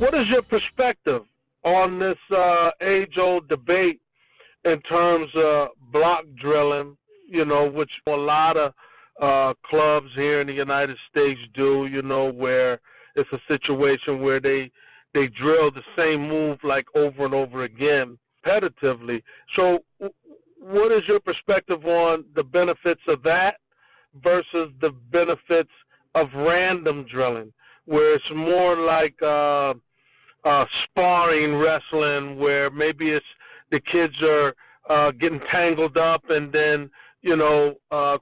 What is your perspective on this age-old debate in terms of block drilling, which a lot of clubs here in the United States do, where it's a situation where they drill the same move like over and over again repetitively. So what is your perspective on the benefits of that versus the benefits of random drilling, where it's more like sparring wrestling, where maybe it's the kids are getting tangled up and then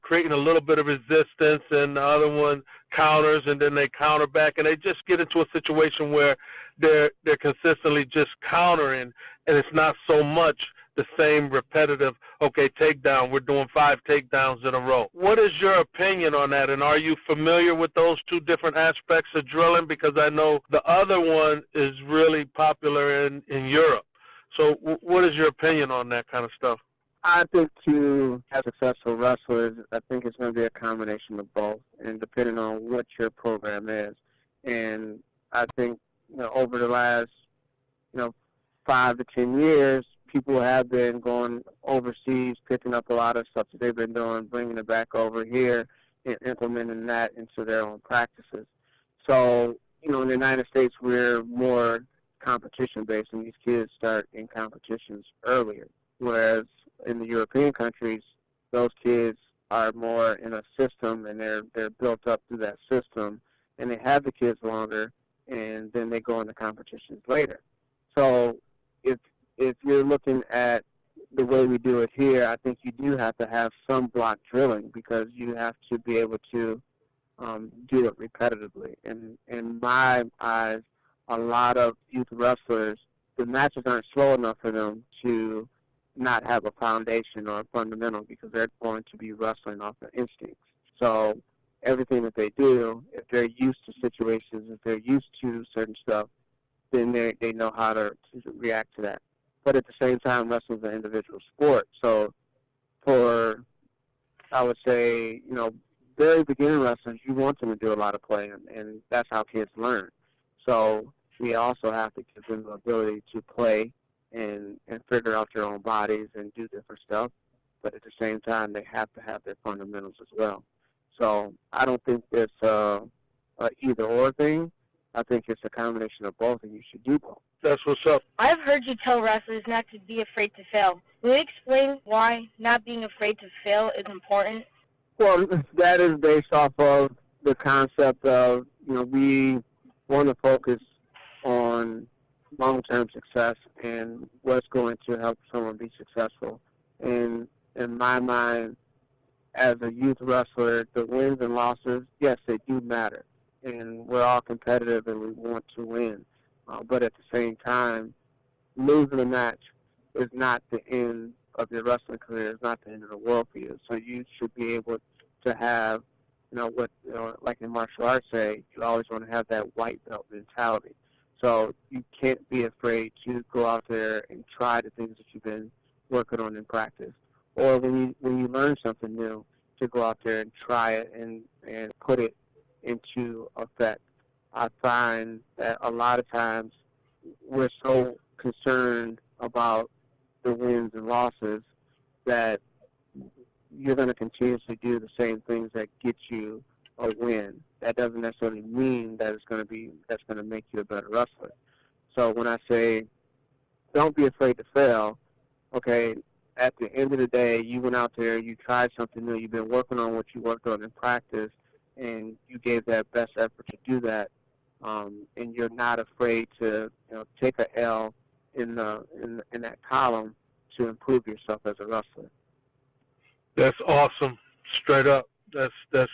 creating a little bit of resistance, and the other one counters, and then they counter back, and they just get into a situation where they're consistently just countering, and it's not so much the same repetitive, okay, takedown, we're doing 5 takedowns in a row. What is your opinion on that, and are you familiar with those two different aspects of drilling? Because I know the other one is really popular in Europe. So what is your opinion on that kind of stuff? I think to have successful wrestlers, I think it's going to be a combination of both, and depending on what your program is. And I think over the last 5 to 10 years, people have been going overseas, picking up a lot of stuff that they've been doing, bringing it back over here, and implementing that into their own practices. So, in the United States, we're more competition-based, and these kids start in competitions earlier, whereas in the European countries, those kids are more in a system, and they're built up through that system, and they have the kids longer, and then they go into competitions later. So if you're looking at the way we do it here, I think you do have to have some block drilling, because you have to be able to do it repetitively. And in my eyes, a lot of youth wrestlers, the matches aren't slow enough for them to not have a foundation or a fundamental, because they're going to be wrestling off their instincts. So everything that they do, if they're used to situations, if they're used to certain stuff, then they know how to react to that. But at the same time, wrestling is an individual sport. So for, I would say, very beginning wrestlers, you want them to do a lot of playing, and that's how kids learn. So we also have to give them the ability to play and figure out their own bodies and do different stuff. But at the same time, they have to have their fundamentals as well. So I don't think it's a either-or thing. I think it's a combination of both, and you should do both. That's what's up. I've heard you tell wrestlers not to be afraid to fail. Will you explain why not being afraid to fail is important? Well, that is based off of the concept of, we want to focus on long-term success and what's going to help someone be successful. And in my mind, as a youth wrestler, the wins and losses, yes, they do matter. And we're all competitive and we want to win. But at the same time, losing a match is not the end of your wrestling career. It's not the end of the world for you. So you should be able to have, like in martial arts say, you always want to have that white belt mentality. So you can't be afraid to go out there and try the things that you've been working on in practice. Or when you learn something new, to go out there and try it and put it into effect. I find that a lot of times we're so concerned about the wins and losses that you're going to continuously do the same things that get you a win. That doesn't necessarily mean that that's going to make you a better wrestler. So when I say don't be afraid to fail, okay, at the end of the day, you went out there, you tried something new, you've been working on what you worked on in practice, and you gave that best effort to do that, and you're not afraid to take an L in that column to improve yourself as a wrestler. That's awesome, straight up. That's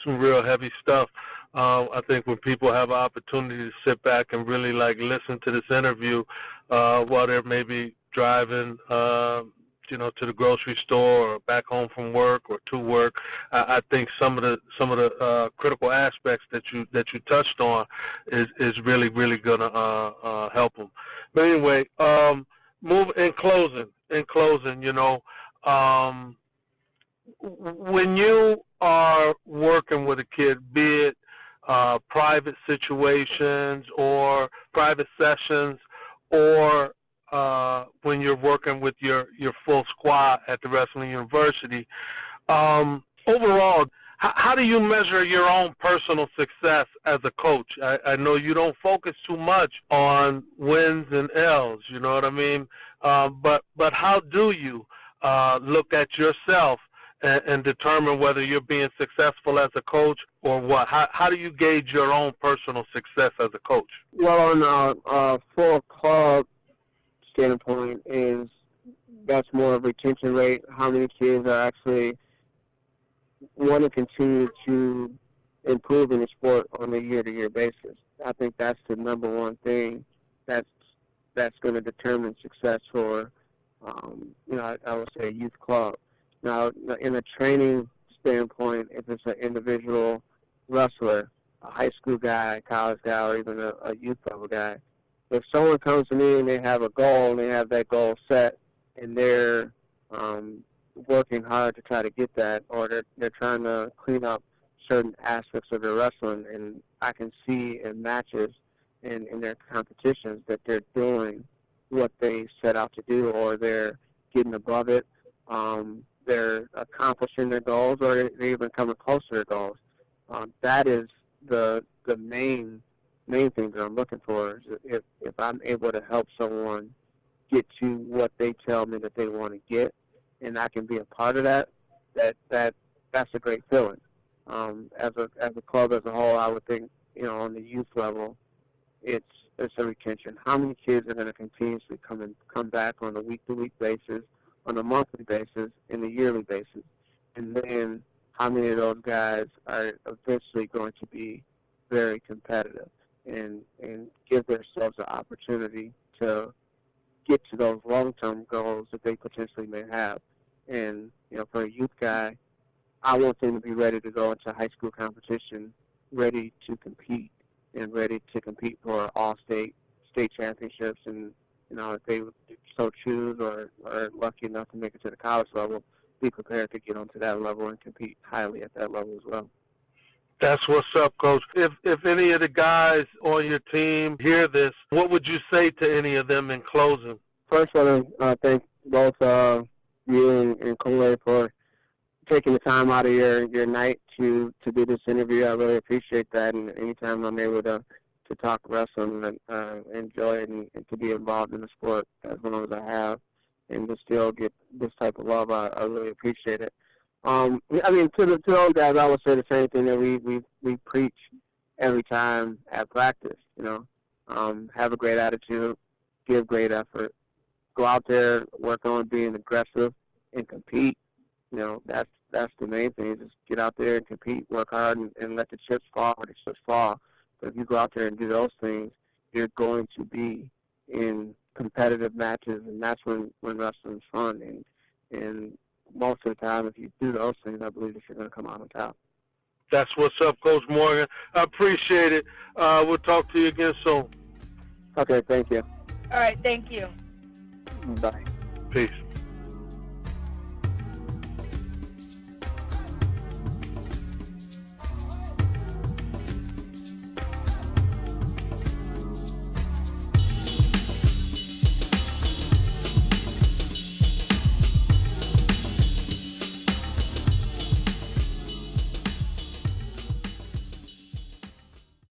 some real heavy stuff. I think when people have an opportunity to sit back and really listen to this interview while they're maybe driving, to the grocery store or back home from work or to work, I think some of the critical aspects that you touched on is really gonna help them. But anyway, in closing, when you are working with a kid, be it private situations or private sessions, or when you're working with your full squad at the wrestling university. Overall, how do you measure your own personal success as a coach? I know you don't focus too much on wins and L's, you know what I mean? But how do you look at yourself and determine whether you're being successful as a coach or what? How do you gauge your own personal success as a coach? Well, on a full club standpoint, that's more of retention rate. How many kids are actually want to continue to improve in the sport on a year-to-year basis. I think that's the number one thing that's going to determine success for, I would say a youth club. Now, in a training standpoint, if it's an individual wrestler, a high school guy, college guy, or even a youth level guy, if someone comes to me and they have a goal and they have that goal set and they're working hard to try to get that, or they're trying to clean up certain aspects of their wrestling, and I can see in matches and in their competitions that they're doing what they set out to do, or they're getting above it, they're accomplishing their goals, or they're even coming close to their goals. That is the main thing that I'm looking for. Is if I'm able to help someone get to what they tell me that they want to get, and I can be a part of that, that's a great feeling. As a club as a whole, I would think, on the youth level, it's a retention. How many kids are going to continuously come back on a week-to-week basis, on a monthly basis, and a yearly basis? And then how many of those guys are eventually going to be very competitive and give themselves the opportunity to get to those long-term goals that they potentially may have. And, for a youth guy, I want them to be ready to go into high school competition, ready to compete, and ready to compete for all-state championships. And, if they so choose or are lucky enough to make it to the college level, be prepared to get onto that level and compete highly at that level as well. That's what's up, Coach. If any of the guys on your team hear this, what would you say to any of them in closing? First, I want to thank both you and Kole for taking the time out of your night to do this interview. I really appreciate that, and anytime I'm able to talk wrestling, and enjoy it and to be involved in the sport as long as I have, and to still get this type of love, I really appreciate it. To those guys, I would say the same thing that we preach every time at practice. Have a great attitude, give great effort, go out there, work on being aggressive, and compete. That's the main thing. Just get out there and compete, work hard, and let the chips fall where the chips fall. But if you go out there and do those things, you're going to be in competitive matches, and that's when wrestling's fun. And most of the time, if you do those things, I believe that you're going to come out on top. That's what's up, Coach Morgan. I appreciate it. We'll talk to you again soon. Okay, thank you. All right, thank you. Bye. Peace.